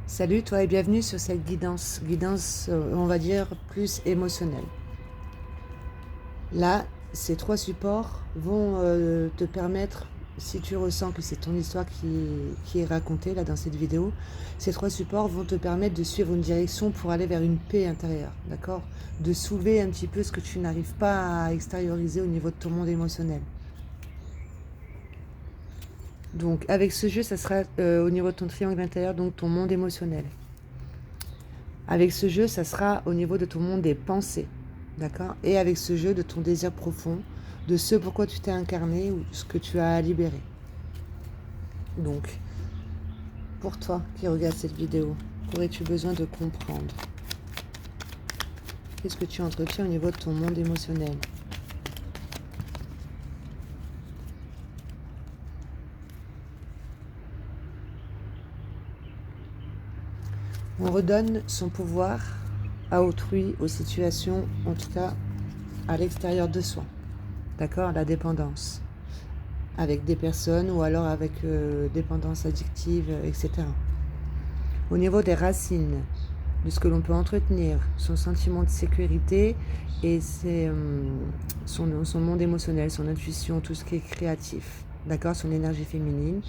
Salut toi et bienvenue sur cette guidance on va dire plus émotionnelle. Là, ces trois supports vont te permettre, si tu ressens que c'est ton histoire qui est racontée là dans cette vidéo, ces trois supports vont te permettre de suivre une direction pour aller vers une paix intérieure, d'accord? De soulever un petit peu ce que tu n'arrives pas à extérioriser au niveau de ton monde émotionnel. Donc avec ce jeu, ça sera au niveau de ton triangle intérieur, donc ton monde émotionnel. Avec ce jeu, ça sera au niveau de ton monde des pensées, d'accord? Et avec ce jeu, de ton désir profond, de ce pourquoi tu t'es incarné ou ce que tu as à libérer. Donc, pour toi qui regarde cette vidéo, qu'aurais-tu besoin de comprendre? Qu'est-ce que tu entretiens au niveau de ton monde émotionnel? On redonne son pouvoir à autrui, aux situations, en tout cas à l'extérieur de soi. D'accord? La dépendance. Avec des personnes ou alors avec dépendance addictive, etc. Au niveau des racines, de ce que l'on peut entretenir, son sentiment de sécurité et son monde émotionnel, son intuition, tout ce qui est créatif, d'accord, son énergie féminine.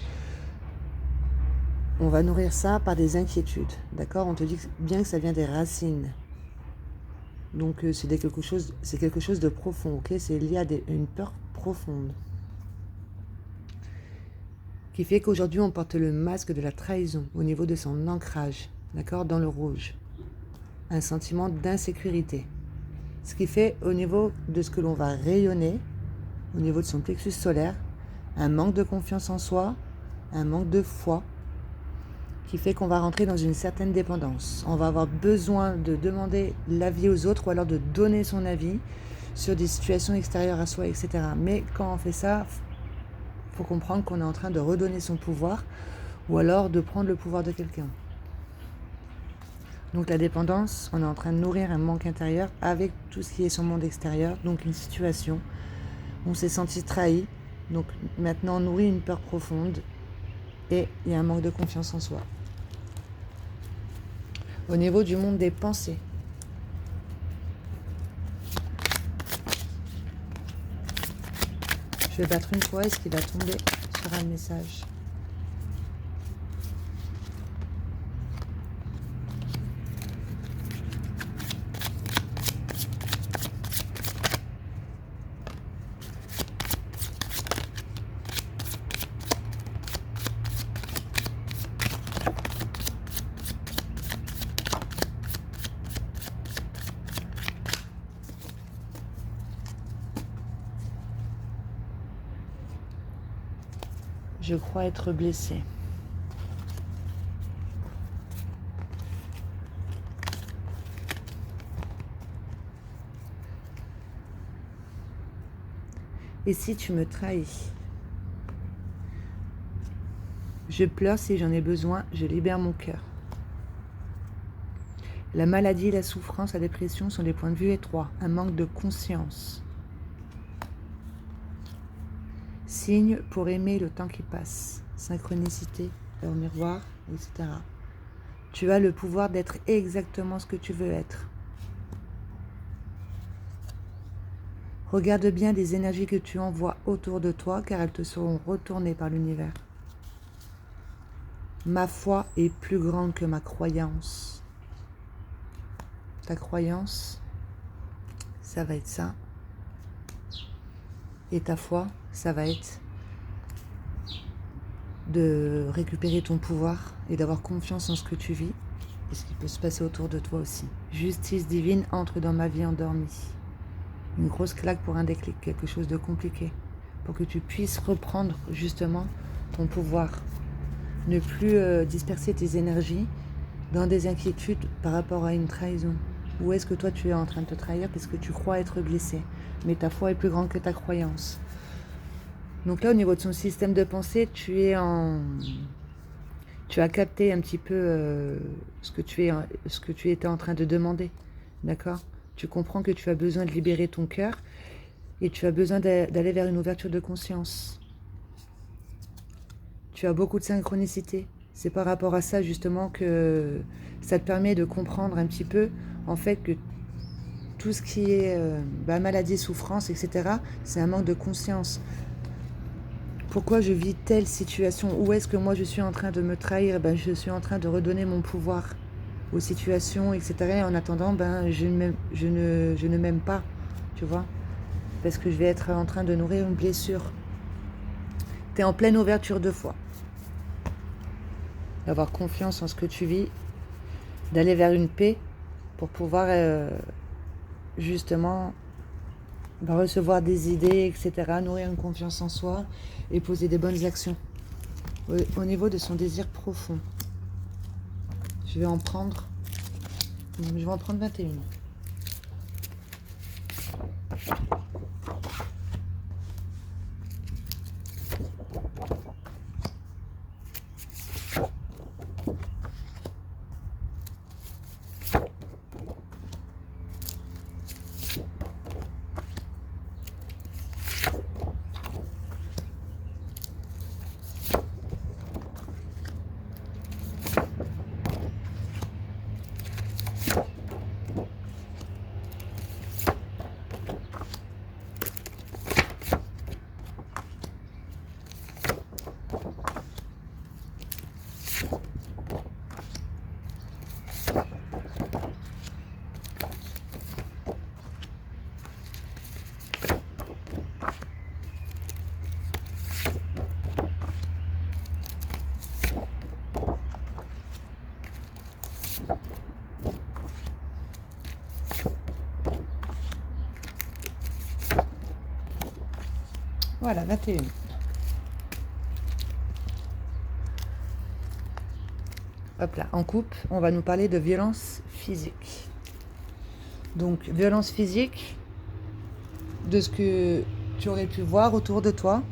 On va nourrir ça par des inquiétudes, d'accord. On te dit bien que ça vient des racines. Donc c'est quelque chose de profond, ok. C'est lié à une peur profonde. Qui fait qu'aujourd'hui on porte le masque de la trahison au niveau de son ancrage, d'accord, dans le rouge. Un sentiment d'insécurité. Ce qui fait au niveau de ce que l'on va rayonner, au niveau de son plexus solaire, un manque de confiance en soi, un manque de foi, qui fait qu'on va rentrer dans une certaine dépendance. On va avoir besoin de demander l'avis aux autres ou alors de donner son avis sur des situations extérieures à soi, etc. Mais quand on fait ça, il faut comprendre qu'on est en train de redonner son pouvoir ou alors de prendre le pouvoir de quelqu'un. Donc la dépendance, on est en train de nourrir un manque intérieur avec tout ce qui est son monde extérieur, donc une situation. On s'est senti trahi, donc maintenant on nourrit une peur profonde et il y a un manque de confiance en soi. Au niveau du monde des pensées, je vais battre une fois, est-ce qu'il va tomber sur un message? Je crois être blessée. Et si tu me trahis? Je pleure si j'en ai besoin, je libère mon cœur. La maladie, la souffrance, la dépression sont des points de vue étroits, un manque de conscience. Signe pour aimer le temps qui passe, synchronicité, heure miroir, etc. Tu as le pouvoir d'être exactement ce que tu veux être. Regarde bien les énergies que tu envoies autour de toi car elles te seront retournées par l'univers. Ma foi est plus grande que ma croyance. Ta croyance, ça va être ça. Et ta foi, ça va être de récupérer ton pouvoir et d'avoir confiance en ce que tu vis et ce qui peut se passer autour de toi aussi. Justice divine entre dans ma vie endormie. Une grosse claque pour un déclic, quelque chose de compliqué, pour que tu puisses reprendre justement ton pouvoir. Ne plus disperser tes énergies dans des inquiétudes par rapport à une trahison. Où est-ce que toi tu es en train de te trahir parce que tu crois être blessé, mais ta foi est plus grande que ta croyance. Donc là, au niveau de son système de pensée, tu as capté un petit peu ce que tu étais en train de demander, d'accord? Tu comprends que tu as besoin de libérer ton cœur et tu as besoin d'aller vers une ouverture de conscience. Tu as beaucoup de synchronicité. C'est par rapport à ça justement que ça te permet de comprendre un petit peu en fait que tout ce qui est maladie, souffrance, etc., c'est un manque de conscience. Pourquoi je vis telle situation? Où est-ce que moi je suis en train de me trahir? Je suis en train de redonner mon pouvoir aux situations, etc. Et en attendant, je ne m'aime pas, tu vois, parce que je vais être en train de nourrir une blessure. Tu es en pleine ouverture de foi. D'avoir confiance en ce que tu vis, d'aller vers une paix pour pouvoir justement recevoir des idées, etc., nourrir une confiance en soi et poser des bonnes actions au niveau de son désir profond. Je vais en prendre 21. Voilà, 21. Hop là, en coupe, on va nous parler de violence physique. Donc, violence physique, de ce que tu aurais pu voir autour de toi,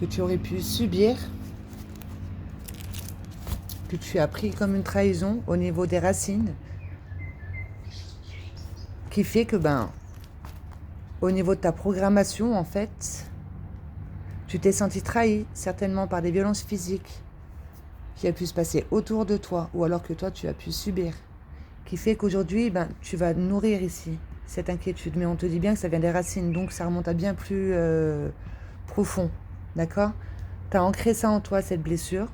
que tu aurais pu subir, que tu as pris comme une trahison au niveau des racines, qui fait que, au niveau de ta programmation, en fait, tu t'es senti trahi, certainement par des violences physiques qui a pu se passer autour de toi, ou alors que toi, tu as pu subir, qui fait qu'aujourd'hui, tu vas nourrir ici cette inquiétude. Mais on te dit bien que ça vient des racines, donc ça remonte à bien plus profond, d'accord? Tu as ancré ça en toi, cette blessure,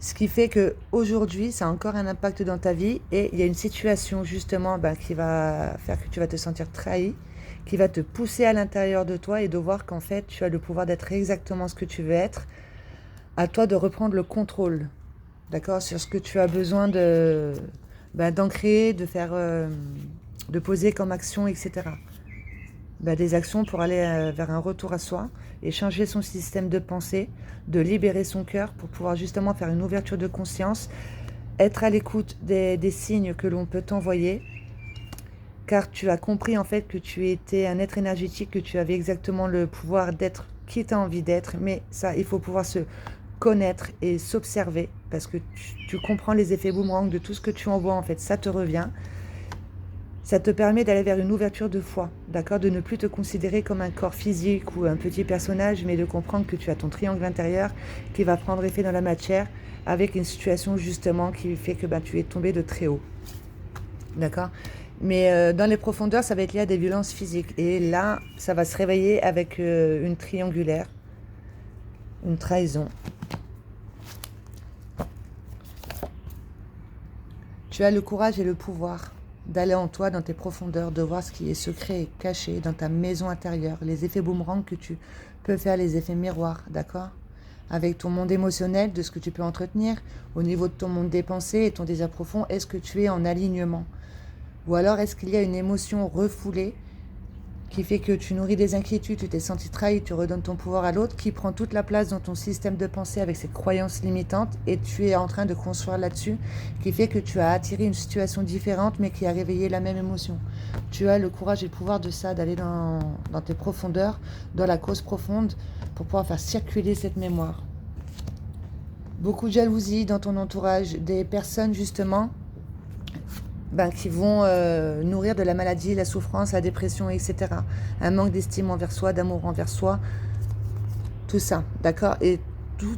ce qui fait qu'aujourd'hui, ça a encore un impact dans ta vie, et il y a une situation justement qui va faire que tu vas te sentir trahi, qui va te pousser à l'intérieur de toi et de voir qu'en fait, tu as le pouvoir d'être exactement ce que tu veux être. À toi de reprendre le contrôle, d'accord, sur ce que tu as besoin d'ancrer, de faire, de poser comme action, etc. Des actions pour aller vers un retour à soi et changer son système de pensée, de libérer son cœur pour pouvoir justement faire une ouverture de conscience, être à l'écoute des signes que l'on peut t'envoyer, car tu as compris en fait que tu étais un être énergétique, que tu avais exactement le pouvoir d'être qui tu as envie d'être, mais ça, il faut pouvoir se connaître et s'observer, parce que tu comprends les effets boomerang de tout ce que tu envoies, en fait, ça te revient. Ça te permet d'aller vers une ouverture de foi, d'accord, de ne plus te considérer comme un corps physique ou un petit personnage, mais de comprendre que tu as ton triangle intérieur qui va prendre effet dans la matière avec une situation justement qui fait que tu es tombé de très haut, d'accord. Mais dans les profondeurs, ça va être lié à des violences physiques. Et là, ça va se réveiller avec une triangulaire, une trahison. Tu as le courage et le pouvoir d'aller en toi, dans tes profondeurs, de voir ce qui est secret et caché dans ta maison intérieure, les effets boomerang que tu peux faire, les effets miroirs, d'accord, avec ton monde émotionnel, de ce que tu peux entretenir, au niveau de ton monde des pensées et ton désir profond, est-ce que tu es en alignement? Ou alors est-ce qu'il y a une émotion refoulée qui fait que tu nourris des inquiétudes, tu t'es senti trahi, tu redonnes ton pouvoir à l'autre, qui prend toute la place dans ton système de pensée avec ses croyances limitantes, et tu es en train de construire là-dessus, qui fait que tu as attiré une situation différente, mais qui a réveillé la même émotion. Tu as le courage et le pouvoir de ça, d'aller dans tes profondeurs, dans la cause profonde, pour pouvoir faire circuler cette mémoire. Beaucoup de jalousie dans ton entourage, des personnes justement qui vont nourrir de la maladie, la souffrance, la dépression, etc. Un manque d'estime envers soi, d'amour envers soi, tout ça, d'accord. Et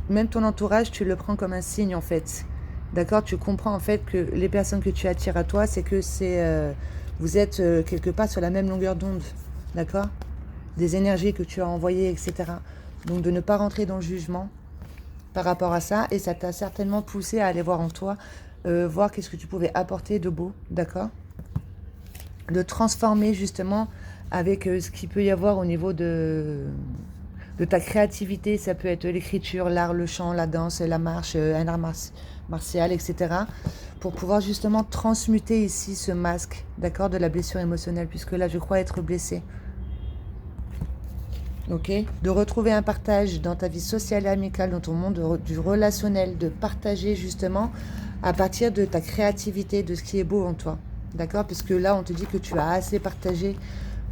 même ton entourage, tu le prends comme un signe en fait. D'accord? Tu comprends en fait que les personnes que tu attires à toi, c'est que vous êtes quelque part sur la même longueur d'onde. D'accord? Des énergies que tu as envoyées, etc. Donc de ne pas rentrer dans le jugement par rapport à ça, et ça t'a certainement poussé à aller voir en toi, voir qu'est-ce que tu pouvais apporter de beau, d'accord? De transformer justement avec ce qu'il peut y avoir au niveau de ta créativité. Ça peut être l'écriture, l'art, le chant, la danse, la marche, un art martial, etc. Pour pouvoir justement transmuter ici ce masque, d'accord, de la blessure émotionnelle, puisque là je crois être blessée. Ok, de retrouver un partage dans ta vie sociale et amicale, dans ton monde du relationnel, de partager justement à partir de ta créativité, de ce qui est beau en toi. D'accord? Puisque là, on te dit que tu as assez partagé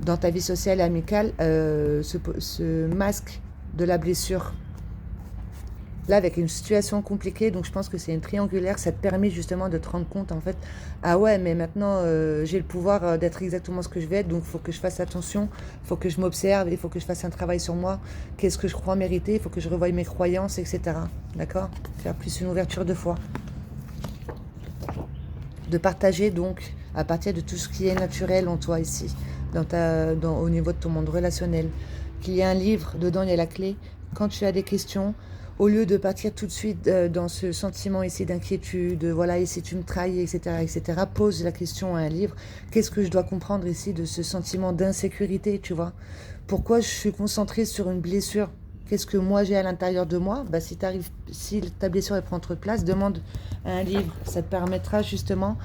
dans ta vie sociale et amicale ce masque de la blessure. Là, avec une situation compliquée, donc je pense que c'est une triangulaire, ça te permet justement de te rendre compte, en fait, ah ouais, mais maintenant, j'ai le pouvoir d'être exactement ce que je vais être, donc il faut que je fasse attention, il faut que je m'observe, il faut que je fasse un travail sur moi, qu'est-ce que je crois mériter, il faut que je revoie mes croyances, etc. D'accord? Faire plus une ouverture de foi. De partager donc, à partir de tout ce qui est naturel en toi ici, au niveau de ton monde relationnel, qu'il y a un livre, dedans il y a la clé, quand tu as des questions, au lieu de partir tout de suite dans ce sentiment ici d'inquiétude, voilà, et si tu me trahis, etc., etc., pose la question à un livre. Qu'est-ce que je dois comprendre ici de ce sentiment d'insécurité, tu vois? Pourquoi je suis concentrée sur une blessure? Qu'est-ce que moi j'ai à l'intérieur de moi? Bah, si ta blessure elle prend trop de place, demande un livre. Ça te permettra justement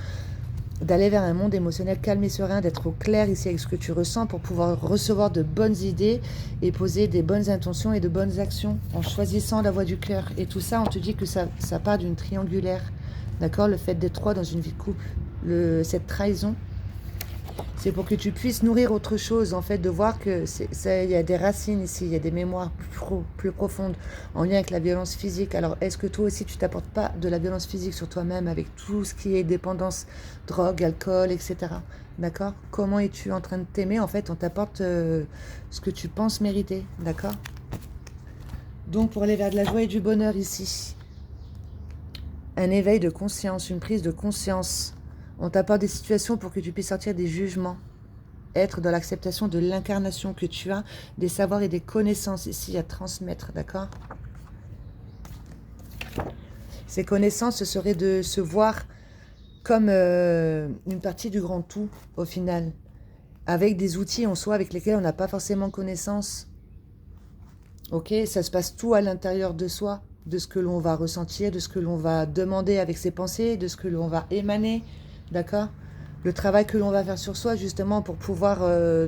d'aller vers un monde émotionnel calme et serein, d'être au clair ici avec ce que tu ressens pour pouvoir recevoir de bonnes idées et poser des bonnes intentions et de bonnes actions en choisissant la voie du cœur. Et tout ça, on te dit que ça part d'une triangulaire. D'accord? Le fait d'être trois dans une vie de couple, cette trahison, c'est pour que tu puisses nourrir autre chose, en fait, de voir que il y a des racines ici, il y a des mémoires plus profondes en lien avec la violence physique. Alors, est-ce que toi aussi, tu t'apportes pas de la violence physique sur toi-même avec tout ce qui est dépendance, drogue, alcool, etc. D'accord? Comment es-tu en train de t'aimer? En fait, on t'apporte ce que tu penses mériter. D'accord? Donc, pour aller vers de la joie et du bonheur ici, un éveil de conscience, une prise de conscience. On t'apporte des situations pour que tu puisses sortir des jugements, être dans l'acceptation de l'incarnation que tu as, des savoirs et des connaissances ici à transmettre, d'accord? Ces connaissances, ce serait de se voir comme une partie du grand tout, au final, avec des outils en soi avec lesquels on n'a pas forcément connaissance. Ok? Ça se passe tout à l'intérieur de soi, de ce que l'on va ressentir, de ce que l'on va demander avec ses pensées, de ce que l'on va émaner, d'accord? Le travail que l'on va faire sur soi, justement, pour pouvoir,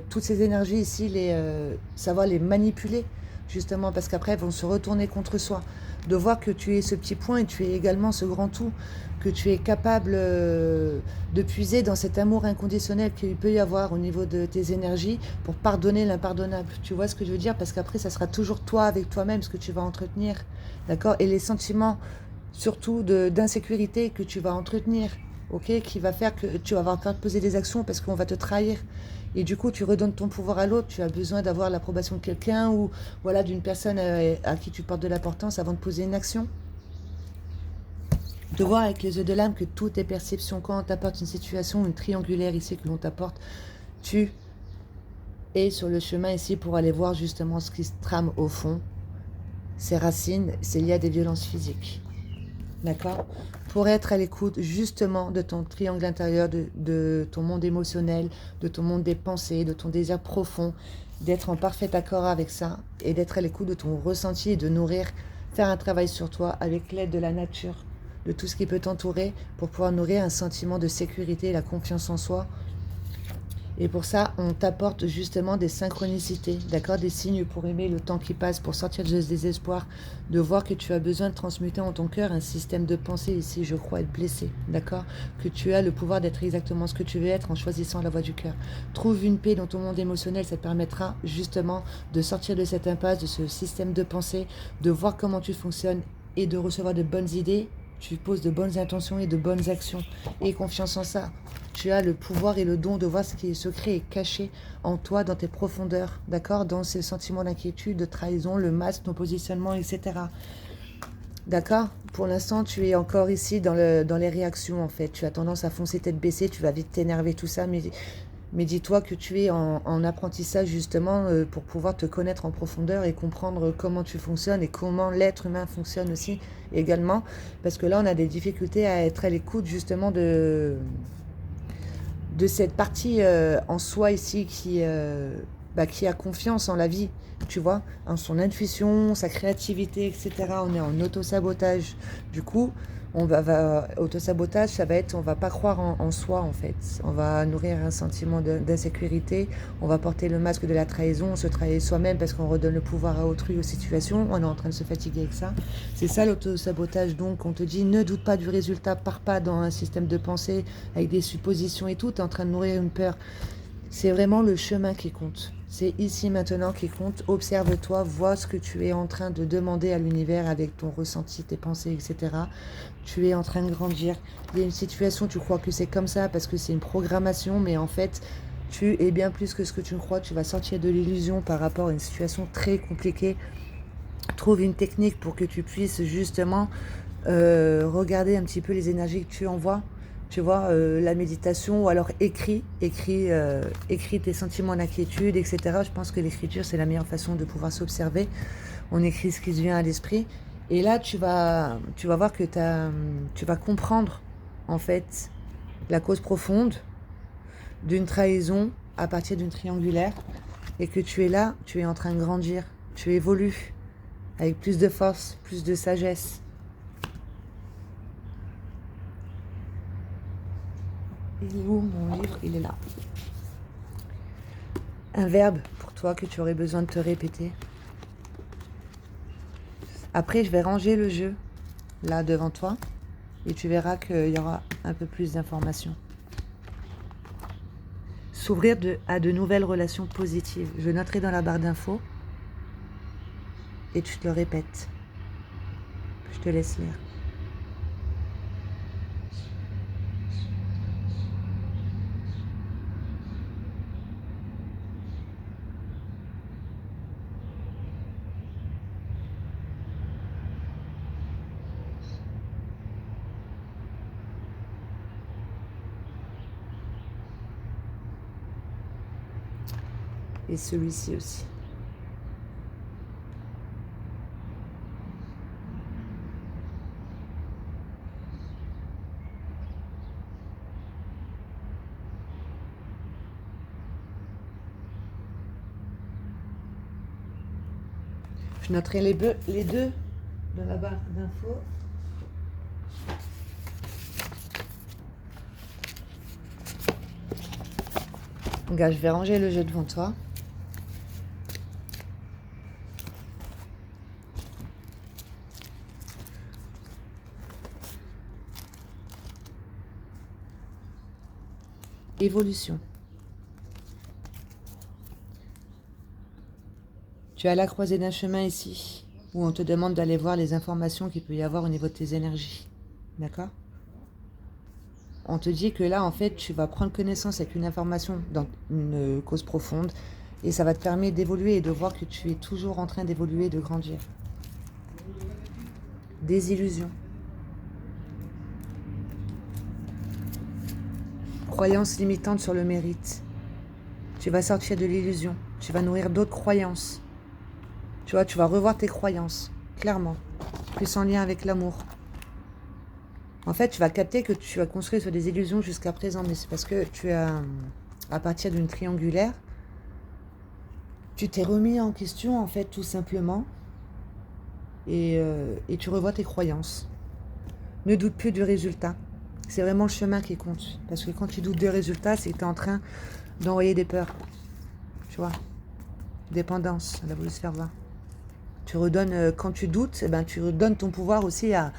toutes ces énergies ici, savoir les manipuler, justement, parce qu'après, elles vont se retourner contre soi. De voir que tu es ce petit point et tu es également ce grand tout, que tu es capable de puiser dans cet amour inconditionnel qu'il peut y avoir au niveau de tes énergies pour pardonner l'impardonnable. Tu vois ce que je veux dire? Parce qu'après, ça sera toujours toi avec toi-même ce que tu vas entretenir, d'accord? Et les sentiments, surtout d'insécurité que tu vas entretenir, ok, qui va faire que tu vas avoir peur de poser des actions parce qu'on va te trahir. Et du coup, tu redonnes ton pouvoir à l'autre. Tu as besoin d'avoir l'approbation de quelqu'un ou voilà, d'une personne à qui tu portes de l'importance avant de poser une action. De voir avec les yeux de l'âme que tout est perception. Quand on t'apporte une situation, une triangulaire ici que l'on t'apporte, tu es sur le chemin ici pour aller voir justement ce qui se trame au fond. Ces racines, c'est lié à des violences physiques. D'accord? Pour être à l'écoute justement de ton triangle intérieur, de ton monde émotionnel, de ton monde des pensées, de ton désir profond, d'être en parfait accord avec ça et d'être à l'écoute de ton ressenti et de nourrir, faire un travail sur toi avec l'aide de la nature, de tout ce qui peut t'entourer pour pouvoir nourrir un sentiment de sécurité et la confiance en soi. Et pour ça, on t'apporte justement des synchronicités, d'accord? Des signes pour aimer le temps qui passe, pour sortir de ce désespoir, de voir que tu as besoin de transmuter en ton cœur un système de pensée ici, je crois être blessé, d'accord? Que tu as le pouvoir d'être exactement ce que tu veux être en choisissant la voie du cœur. Trouve une paix dans ton monde émotionnel, ça te permettra justement de sortir de cette impasse, de ce système de pensée, de voir comment tu fonctionnes et de recevoir de bonnes idées. Tu poses de bonnes intentions et de bonnes actions. Et confiance en ça. Tu as le pouvoir et le don de voir ce qui est secret et caché en toi, dans tes profondeurs, d'accord? Dans ces sentiments d'inquiétude, de trahison, le masque, ton positionnement, etc. D'accord? Pour l'instant, tu es encore ici dans les réactions, en fait. Tu as tendance à foncer tête baissée, tu vas vite t'énerver, tout ça, mais dis-toi que tu es en apprentissage, justement, pour pouvoir te connaître en profondeur et comprendre comment tu fonctionnes et comment l'être humain fonctionne aussi, également. Parce que là, on a des difficultés à être à l'écoute, justement, de cette partie en soi ici qui a confiance en la vie, tu vois, en son intuition, sa créativité, etc. On est en auto-sabotage. Du coup, auto-sabotage, ça va être, on va pas croire en soi, en fait. On va nourrir un sentiment d'insécurité, on va porter le masque de la trahison, on se trahit soi-même parce qu'on redonne le pouvoir à autrui, aux situations, on est en train de se fatiguer avec ça. C'est ça l'auto-sabotage, donc on te dit, ne doute pas du résultat, pars pas dans un système de pensée avec des suppositions et tout, tu es en train de nourrir une peur. C'est vraiment le chemin qui compte. C'est ici maintenant qui compte. Observe-toi, vois ce que tu es en train de demander à l'univers avec ton ressenti, tes pensées, etc. Tu es en train de grandir. Il y a une situation, tu crois que c'est comme ça parce que c'est une programmation, mais en fait, tu es bien plus que ce que tu crois. Tu vas sortir de l'illusion par rapport à une situation très compliquée. Trouve une technique pour que tu puisses justement regarder un petit peu les énergies que tu envoies. Tu vois, la méditation ou alors écris tes sentiments d'inquiétude, etc. Je pense que l'écriture, c'est la meilleure façon de pouvoir s'observer. On écrit ce qui se vient à l'esprit. Et là, tu vas voir que tu vas comprendre, en fait, la cause profonde d'une trahison à partir d'une triangulaire. Et que tu es là, tu es en train de grandir. Tu évolues avec plus de force, plus de sagesse. Il est où mon livre? Il est là. Un verbe pour toi que tu aurais besoin de te répéter. Après, je vais ranger le jeu là devant toi et tu verras qu'il y aura un peu plus d'informations. S'ouvrir à de nouvelles relations positives. Je noterai dans la barre d'infos et tu te le répètes. Je te laisse lire. Et celui-ci aussi. Je noterai les deux dans la barre d'infos. Regarde, je vais ranger le jeu devant toi. Évolution. Tu es à la croisée d'un chemin ici, où on te demande d'aller voir les informations qu'il peut y avoir au niveau de tes énergies. D'accord? On te dit que là, en fait, tu vas prendre connaissance avec une information dans une cause profonde, et ça va te permettre d'évoluer et de voir que tu es toujours en train d'évoluer et de grandir. Désillusion. Croyance limitante sur le mérite. Tu vas sortir de l'illusion. Tu vas nourrir d'autres croyances. Tu vois, tu vas revoir tes croyances, clairement. Plus en lien avec l'amour. En fait, tu vas capter que tu as construit sur des illusions jusqu'à présent, mais c'est parce que tu as, à partir d'une triangulaire, tu t'es remis en question, en fait, tout simplement, et tu revois tes croyances. Ne doute plus du résultat. C'est vraiment le chemin qui compte. Parce que quand tu doutes des résultats, c'est que tu es en train d'envoyer des peurs. Tu vois, dépendance, elle a voulu se faire voir. Tu redonnes, quand tu doutes, eh ben, tu redonnes ton pouvoir aussi à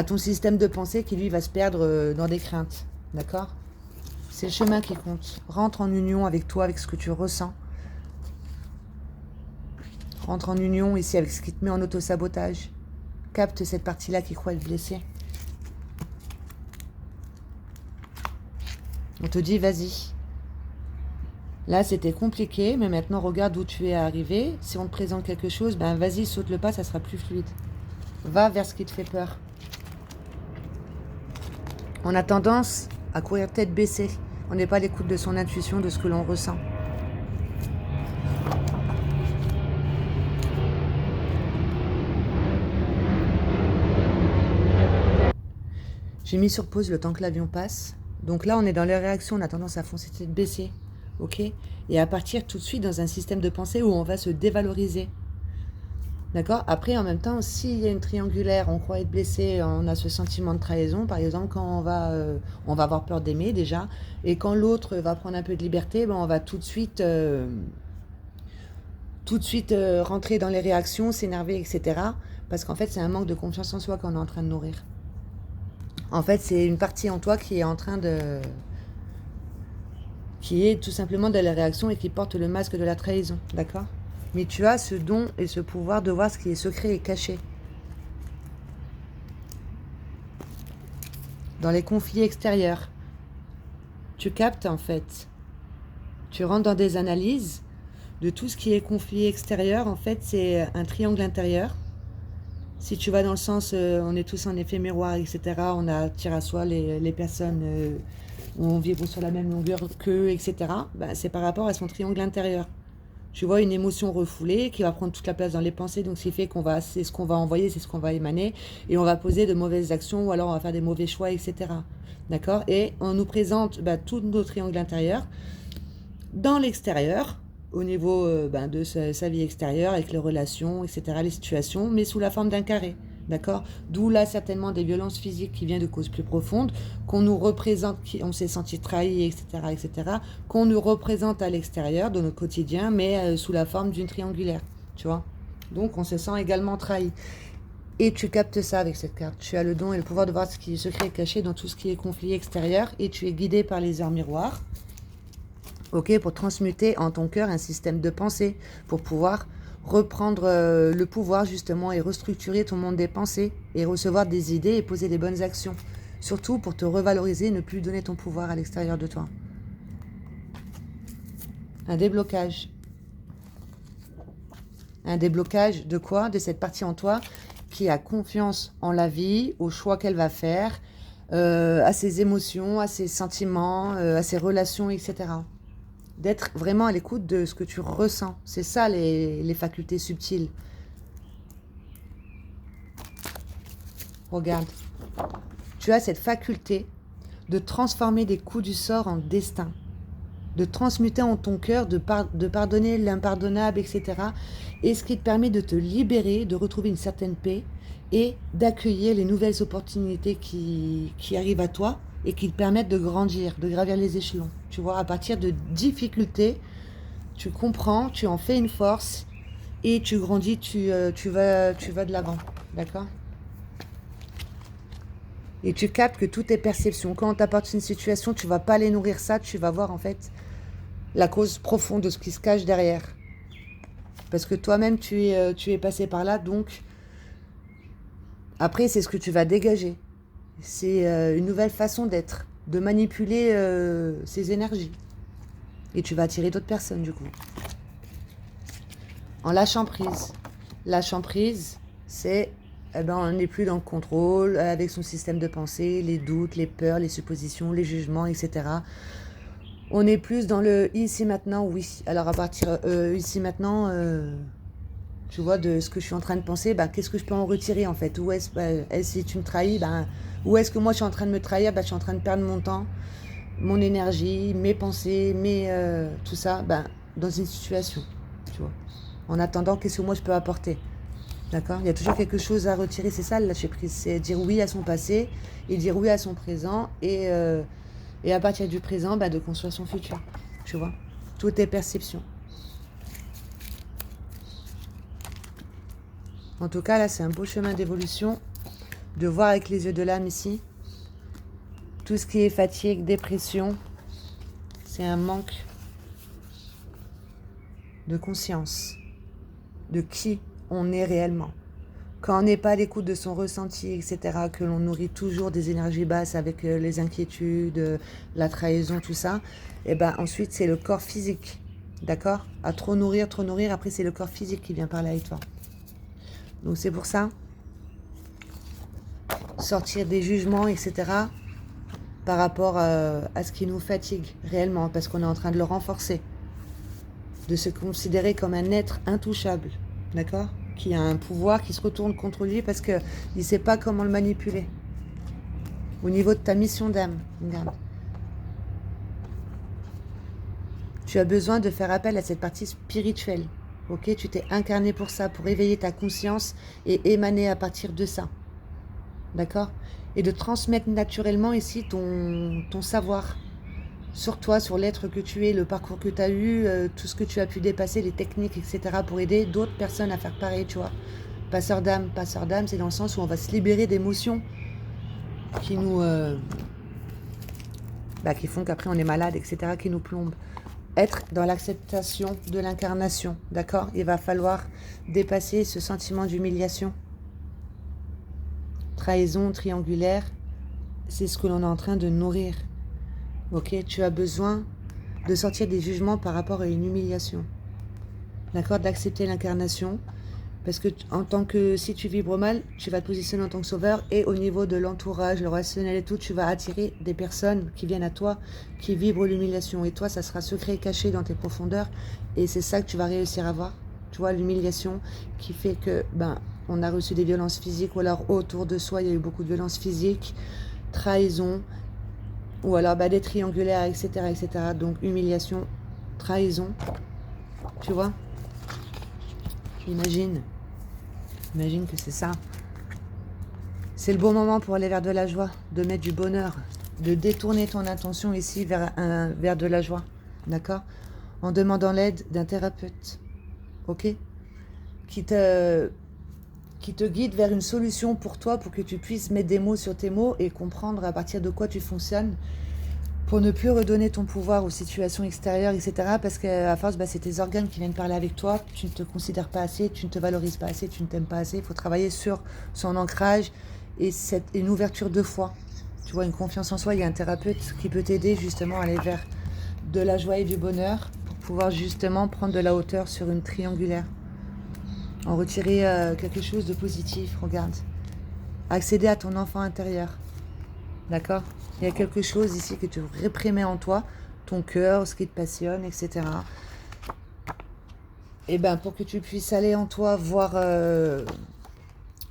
ton système de pensée qui, lui, va se perdre dans des craintes. D'accord? C'est le chemin qui compte. Rentre en union avec toi, avec ce que tu ressens. Rentre en union ici avec ce qui te met en auto-sabotage. Capte cette partie-là qui croit être blessée. On te dit, vas-y. Là, c'était compliqué, mais maintenant, regarde où tu es arrivé. Si on te présente quelque chose, ben vas-y, saute le pas, ça sera plus fluide. Va vers ce qui te fait peur. On a tendance à courir tête baissée. On n'est pas à l'écoute de son intuition, de ce que l'on ressent. J'ai mis sur pause le temps que l'avion passe. Donc là, on est dans les réactions, on a tendance à foncer tête baissée. Ok ? Et à partir tout de suite dans un système de pensée où on va se dévaloriser. D'accord ? Après, en même temps, s'il y a une triangulaire, on croit être blessé, on a ce sentiment de trahison, par exemple, quand on va avoir peur d'aimer déjà, et quand l'autre va prendre un peu de liberté, ben, on va tout de suite rentrer dans les réactions, s'énerver, etc. Parce qu'en fait, c'est un manque de confiance en soi qu'on est en train de nourrir. En fait, c'est une partie en toi qui est en train de... qui est tout simplement dans la réaction et qui porte le masque de la trahison, d'accord ? Mais tu as ce don et ce pouvoir de voir ce qui est secret et caché. Dans les conflits extérieurs, tu captes en fait. Tu rentres dans des analyses de tout ce qui est conflit extérieur. En fait, c'est un triangle intérieur. Si tu vas dans le sens, on est tous en effet miroir, etc. On attire à soi les personnes où on vibre sur la même longueur qu'eux, etc. Ben, c'est par rapport à son triangle intérieur. Tu vois une émotion refoulée qui va prendre toute la place dans les pensées, donc ce qui fait c'est ce qu'on va envoyer, c'est ce qu'on va émaner, et on va poser de mauvaises actions, ou alors on va faire des mauvais choix, etc. D'accord ? Et on nous présente tous nos triangles intérieurs dans l'extérieur, au niveau de sa vie extérieure, avec les relations, etc., les situations, mais sous la forme d'un carré. D'accord ? D'où là certainement des violences physiques qui viennent de causes plus profondes, qu'on nous représente, on s'est senti trahi, etc., qu'on nous représente à l'extérieur de notre quotidien, mais sous la forme d'une triangulaire, tu vois ? Donc on se sent également trahi. Et tu captes ça avec cette carte. Tu as le don et le pouvoir de voir ce qui est secret et caché dans tout ce qui est conflit extérieur, et tu es guidé par les heures miroirs, ok, pour transmuter en ton cœur un système de pensée, pour pouvoir reprendre le pouvoir justement et restructurer ton monde des pensées et recevoir des idées et poser des bonnes actions. Surtout pour te revaloriser et ne plus donner ton pouvoir à l'extérieur de toi. Un déblocage. Un déblocage de quoi ? De cette partie en toi qui a confiance en la vie, aux choix qu'elle va faire, à ses émotions, à ses sentiments, à ses relations, etc. D'être vraiment à l'écoute de ce que tu ressens. C'est ça les facultés subtiles. Regarde. Tu as cette faculté de transformer des coups du sort en destin. De transmuter en ton cœur, de pardonner l'impardonnable, etc. Et ce qui te permet de te libérer, de retrouver une certaine paix et d'accueillir les nouvelles opportunités qui arrivent à toi et qui te permettent de grandir, de gravir les échelons. Tu vois, à partir de difficultés, tu comprends, tu en fais une force et tu grandis, tu vas de l'avant. D'accord ? Et tu captes que tout est perception. Quand on t'apporte une situation, tu ne vas pas aller nourrir ça, tu vas voir en fait la cause profonde de ce qui se cache derrière. Parce que toi-même, tu es passé par là, donc après, c'est ce que tu vas dégager. C'est une nouvelle façon d'être, de manipuler ces énergies. Et tu vas attirer d'autres personnes, du coup. En lâchant prise. Lâchant prise, c'est... on n'est plus dans le contrôle, avec son système de pensée, les doutes, les peurs, les suppositions, les jugements, etc. On est plus dans le ici maintenant, oui. Alors à partir ici maintenant, tu vois, de ce que je suis en train de penser, qu'est-ce que je peux en retirer en fait ? Où est-ce, si tu me trahis, où est-ce que moi je suis en train de me trahir ? Je suis en train de perdre mon temps, mon énergie, mes pensées, tout ça, dans une situation, tu vois. En attendant, qu'est-ce que moi je peux apporter ? D'accord ? Il y a toujours quelque chose à retirer, c'est ça le lâcher prise, c'est dire oui à son passé et dire oui à son présent et à partir du présent, de construire son futur, tu vois. Tout est perception. En tout cas, là, c'est un beau chemin d'évolution, de voir avec les yeux de l'âme ici. Tout ce qui est fatigue, dépression, c'est un manque de conscience de qui on est réellement. Quand on n'est pas à l'écoute de son ressenti, etc., que l'on nourrit toujours des énergies basses avec les inquiétudes, la trahison, tout ça, et ensuite c'est le corps physique, d'accord ? À trop nourrir, après c'est le corps physique qui vient parler avec toi. Donc c'est pour ça sortir des jugements, etc. par rapport à ce qui nous fatigue réellement, parce qu'on est en train de le renforcer, de se considérer comme un être intouchable, d'accord, qui a un pouvoir qui se retourne contre lui parce qu'il ne sait pas comment le manipuler. Au niveau de ta mission d'âme, regarde. Tu as besoin de faire appel à cette partie spirituelle. Ok, tu t'es incarné pour ça, pour éveiller ta conscience et émaner à partir de ça. D'accord? Et de transmettre naturellement ici ton savoir sur toi, sur l'être que tu es, le parcours que tu as eu, tout ce que tu as pu dépasser, les techniques, etc. pour aider d'autres personnes à faire pareil, tu vois. Passeur d'âme, c'est dans le sens où on va se libérer d'émotions qui nous... qui font qu'après on est malade, etc., qui nous plombent. Être dans l'acceptation de l'incarnation, d'accord? Il va falloir dépasser ce sentiment d'humiliation. Trahison triangulaire, c'est ce que l'on est en train de nourrir. Ok? Tu as besoin de sortir des jugements par rapport à une humiliation. D'accord? D'accepter l'incarnation. Parce que en tant que, si tu vibres mal, tu vas te positionner en tant que sauveur, et au niveau de l'entourage, le relationnel et tout, tu vas attirer des personnes qui viennent à toi, qui vibrent l'humiliation. Et toi, ça sera secret, caché dans tes profondeurs. Et c'est ça que tu vas réussir à voir. Tu vois, l'humiliation qui fait que, on a reçu des violences physiques, ou alors autour de soi, il y a eu beaucoup de violences physiques, trahison, ou alors des triangulaires, etc., etc. Donc, humiliation, trahison, tu vois. Imagine que c'est ça. C'est le bon moment pour aller vers de la joie, de mettre du bonheur, de détourner ton attention ici vers de la joie, d'accord? En demandant l'aide d'un thérapeute, ok? Qui te guide vers une solution pour toi, pour que tu puisses mettre des mots sur tes mots et comprendre à partir de quoi tu fonctionnes, pour ne plus redonner ton pouvoir aux situations extérieures, etc. Parce qu'à force, c'est tes organes qui viennent parler avec toi, tu ne te considères pas assez, tu ne te valorises pas assez, tu ne t'aimes pas assez. Il faut travailler sur son ancrage et une ouverture de foi. Tu vois, une confiance en soi. Il y a un thérapeute qui peut t'aider justement à aller vers de la joie et du bonheur pour pouvoir justement prendre de la hauteur sur une triangulaire. En retirer quelque chose de positif, regarde. Accéder à ton enfant intérieur. D'accord? Il y a quelque chose ici que tu réprimais en toi, ton cœur, ce qui te passionne, etc. Et pour que tu puisses aller en toi voir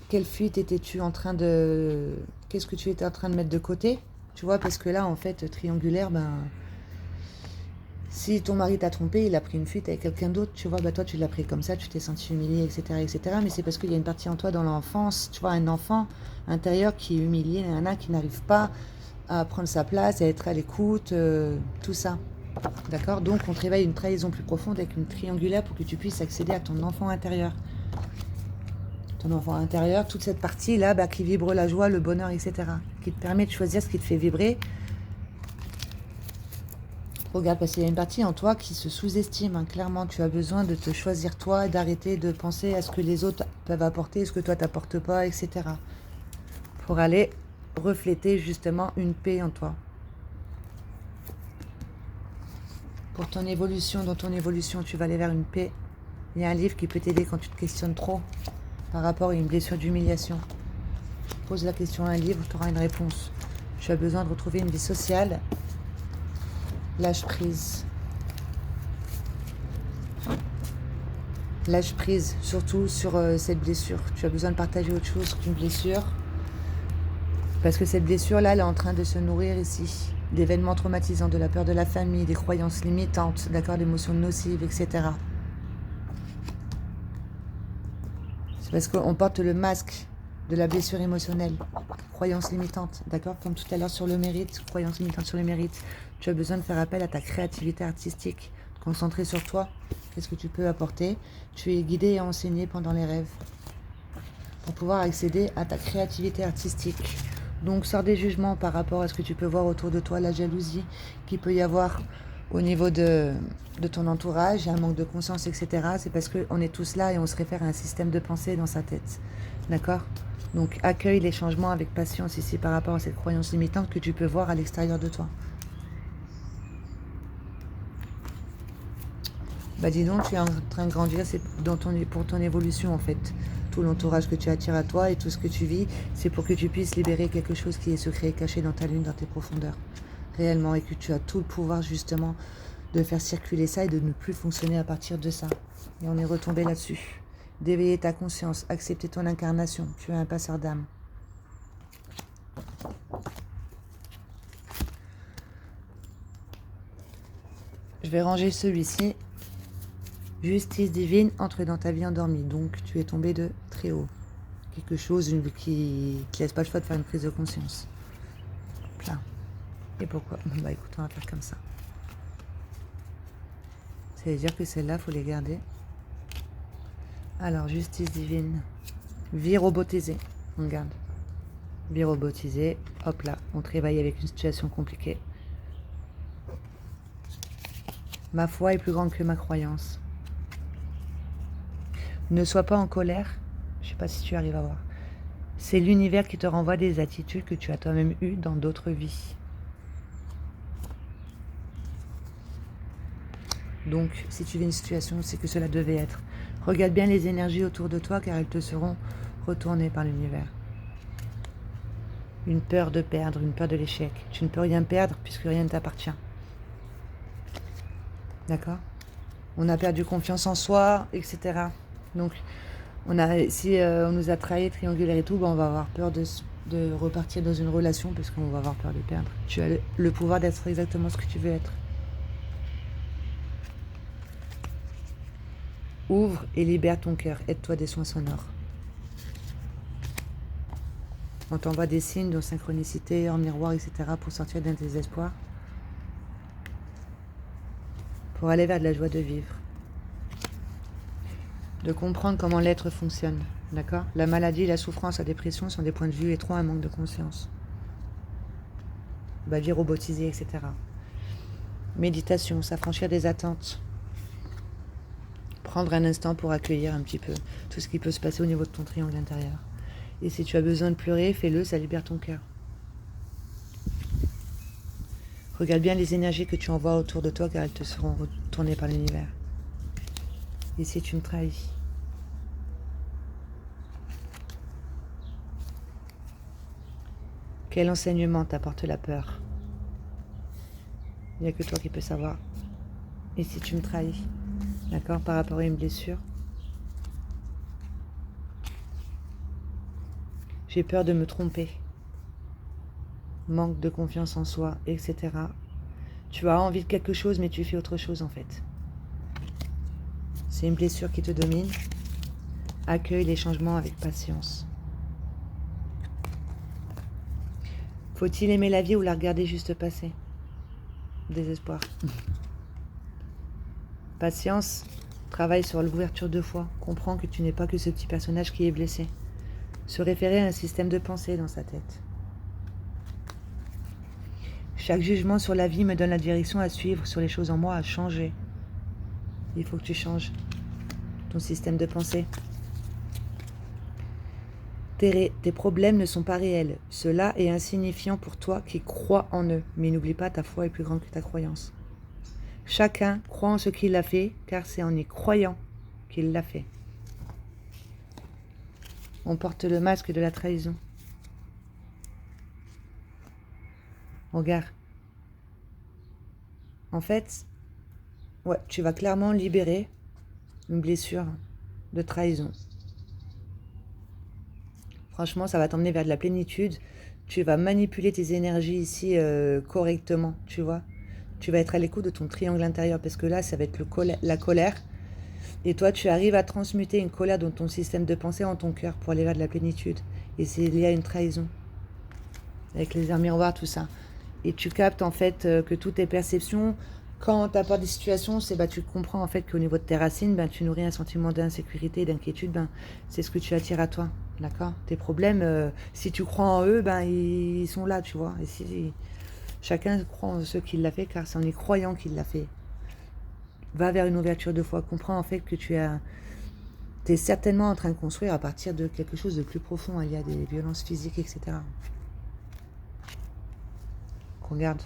quelle fuite étais-tu en train de... Qu'est-ce que tu étais en train de mettre de côté? Tu vois, parce que là, en fait, triangulaire, si ton mari t'a trompé, il a pris une fuite avec quelqu'un d'autre, tu vois, toi, tu l'as pris comme ça, tu t'es senti humilié, etc., etc. Mais c'est parce qu'il y a une partie en toi dans l'enfance, tu vois, un enfant intérieur qui est humilié, qui n'arrive pas à prendre sa place, à être à l'écoute, tout ça. D'accord? Donc, on te réveille une trahison plus profonde avec une triangulaire pour que tu puisses accéder à ton enfant intérieur. Ton enfant intérieur, toute cette partie-là qui vibre la joie, le bonheur, etc. Qui te permet de choisir ce qui te fait vibrer. Regarde, parce qu'il y a une partie en toi qui se sous-estime. Clairement, tu as besoin de te choisir toi et d'arrêter de penser à ce que les autres peuvent apporter, ce que toi t'apportes pas, etc. Pour aller refléter justement une paix en toi. Pour ton évolution, dans ton évolution, tu vas aller vers une paix. Il y a un livre qui peut t'aider quand tu te questionnes trop par rapport à une blessure d'humiliation. Pose la question à un livre, tu auras une réponse. Tu as besoin de retrouver une vie sociale. Lâche prise. Lâche prise, surtout sur cette blessure. Tu as besoin de partager autre chose qu'une blessure. Parce que cette blessure-là, elle est en train de se nourrir ici d'événements traumatisants, de la peur de la famille, des croyances limitantes, d'accord, d'émotions nocives, etc. C'est parce qu'on porte le masque de la blessure émotionnelle, croyances limitantes, d'accord, comme tout à l'heure sur le mérite, croyances limitantes sur le mérite. Tu as besoin de faire appel à ta créativité artistique, concentrer sur toi, qu'est-ce que tu peux apporter. Tu es guidé et enseigné pendant les rêves pour pouvoir accéder à ta créativité artistique. Donc, sors des jugements par rapport à ce que tu peux voir autour de toi, la jalousie qu'il peut y avoir au niveau de ton entourage, un manque de conscience, etc. C'est parce qu'on est tous là et on se réfère à un système de pensée dans sa tête. D'accord? Donc, accueille les changements avec patience ici par rapport à cette croyance limitante que tu peux voir à l'extérieur de toi. Dis donc, tu es en train de grandir, c'est pour ton évolution en fait. tout l'entourage que tu attires à toi et tout ce que tu vis, c'est pour que tu puisses libérer quelque chose qui est secret et caché dans ta lune, dans tes profondeurs, réellement, et que tu as tout le pouvoir justement de faire circuler ça et de ne plus fonctionner à partir de ça. Et on est retombé là-dessus. D'éveiller ta conscience, accepter ton incarnation, tu es un passeur d'âme. Je vais ranger celui-ci. Justice divine entre dans ta vie endormie. Donc tu es tombé de très haut. Quelque chose qui laisse pas le choix de faire une prise de conscience. Là. Et pourquoi? Bah écoute, on va faire comme ça. Ça veut dire que celles-là, faut les garder. Alors, justice divine. Vie robotisée. On garde. Vie robotisée. Hop là, on travaille avec une situation compliquée. Ma foi est plus grande que ma croyance. Ne sois pas en colère. Je ne sais pas si tu arrives à voir. C'est l'univers qui te renvoie des attitudes que tu as toi-même eues dans d'autres vies. Donc, si tu vis une situation, c'est que cela devait être. Regarde bien les énergies autour de toi, car elles te seront retournées par l'univers. Une peur de perdre, une peur de l'échec. Tu ne peux rien perdre puisque rien ne t'appartient. D'accord? On a perdu confiance en soi, etc. Donc, si on nous a trahis, triangulaires et tout, ben on va avoir peur de repartir dans une relation parce qu'on va avoir peur de perdre. Tu as le pouvoir d'être exactement ce que tu veux être. Ouvre et libère ton cœur. Aide-toi des soins sonores. On t'envoie des signes de synchronicité, en miroir, etc. pour sortir d'un désespoir. Pour aller vers de la joie de vivre. De comprendre comment l'être fonctionne. D'accord? La maladie, la souffrance, la dépression sont des points de vue et trop un manque de conscience. Vie robotisée, etc. Méditation, s'affranchir des attentes. Prendre un instant pour accueillir un petit peu tout ce qui peut se passer au niveau de ton triangle intérieur. Et si tu as besoin de pleurer, fais-le, ça libère ton cœur. Regarde bien les énergies que tu envoies autour de toi car elles te seront retournées par l'univers. Et si tu me trahis? Quel enseignement t'apporte la peur? Il n'y a que toi qui peux savoir. Et si tu me trahis? D'accord? Par rapport à une blessure? J'ai peur de me tromper. Manque de confiance en soi, etc. Tu as envie de quelque chose, mais tu fais autre chose en fait. C'est une blessure qui te domine. Accueille les changements avec patience. Faut-il aimer la vie ou la regarder juste passer? Désespoir. Patience, travaille sur l'ouverture de foi. Comprends que tu n'es pas que ce petit personnage qui est blessé. Se référer à un système de pensée dans sa tête. Chaque jugement sur la vie me donne la direction à suivre, sur les choses en moi à changer. Il faut que tu changes ton système de pensée. Tes problèmes ne sont pas réels. Cela est insignifiant pour toi qui crois en eux. Mais n'oublie pas, ta foi est plus grande que ta croyance. Chacun croit en ce qu'il a fait, car c'est en y croyant qu'il l'a fait. On porte le masque de la trahison. Regarde. En fait, ouais, tu vas clairement libérer une blessure de trahison. Franchement, ça va t'emmener vers de la plénitude. Tu vas manipuler tes énergies ici correctement, tu vois. Tu vas être à l'écoute de ton triangle intérieur parce que là, ça va être la colère. Et toi, tu arrives à transmuter une colère dans ton système de pensée en ton cœur pour aller vers de la plénitude. Et c'est lié à une trahison. Avec les airs miroirs, tout ça. Et tu captes en fait que toutes tes perceptions, quand tu apportes des situations, tu comprends en fait qu'au niveau de tes racines, tu nourris un sentiment d'insécurité et d'inquiétude. C'est ce que tu attires à toi. D'accord? Tes problèmes, si tu crois en eux, ils sont là, tu vois. Et si chacun croit en ce qu'il l'a fait, car c'est en y croyant qu'il l'a fait. Va vers une ouverture de foi. Comprends en fait que tu es certainement en train de construire à partir de quelque chose de plus profond. Il y a des violences physiques, etc. Regarde.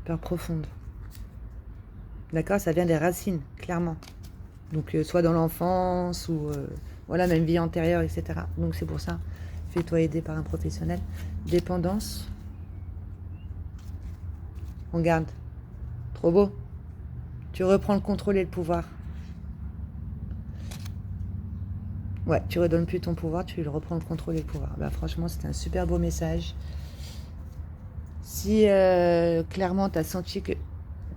Peur profonde. D'accord? Ça vient des racines, clairement. Donc, soit dans l'enfance ou Voilà, même vie antérieure, etc. Donc c'est pour ça, fais-toi aider par un professionnel. Dépendance. Regarde, trop beau. Tu reprends le contrôle et le pouvoir. Ouais, tu redonnes plus ton pouvoir, tu reprends le contrôle et le pouvoir. Bah, franchement, c'était un super beau message. Si clairement tu as senti que,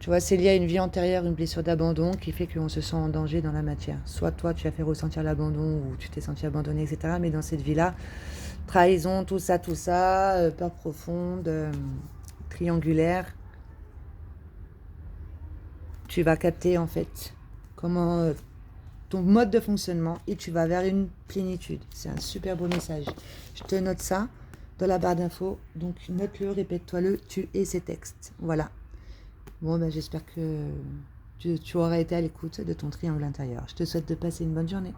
tu vois, c'est lié à une vie antérieure, une blessure d'abandon qui fait qu'on se sent en danger dans la matière. Soit toi, tu as fait ressentir l'abandon ou tu t'es senti abandonné, etc. Mais dans cette vie-là, trahison, tout ça, peur profonde, triangulaire, tu vas capter en fait comment ton mode de fonctionnement et tu vas vers une plénitude. C'est un super beau message. Je te note ça dans la barre d'infos. Donc note-le, répète-toi-le, tu es ces textes. Voilà. Bon, ben, j'espère que tu auras été à l'écoute de ton triangle intérieur. Je te souhaite de passer une bonne journée.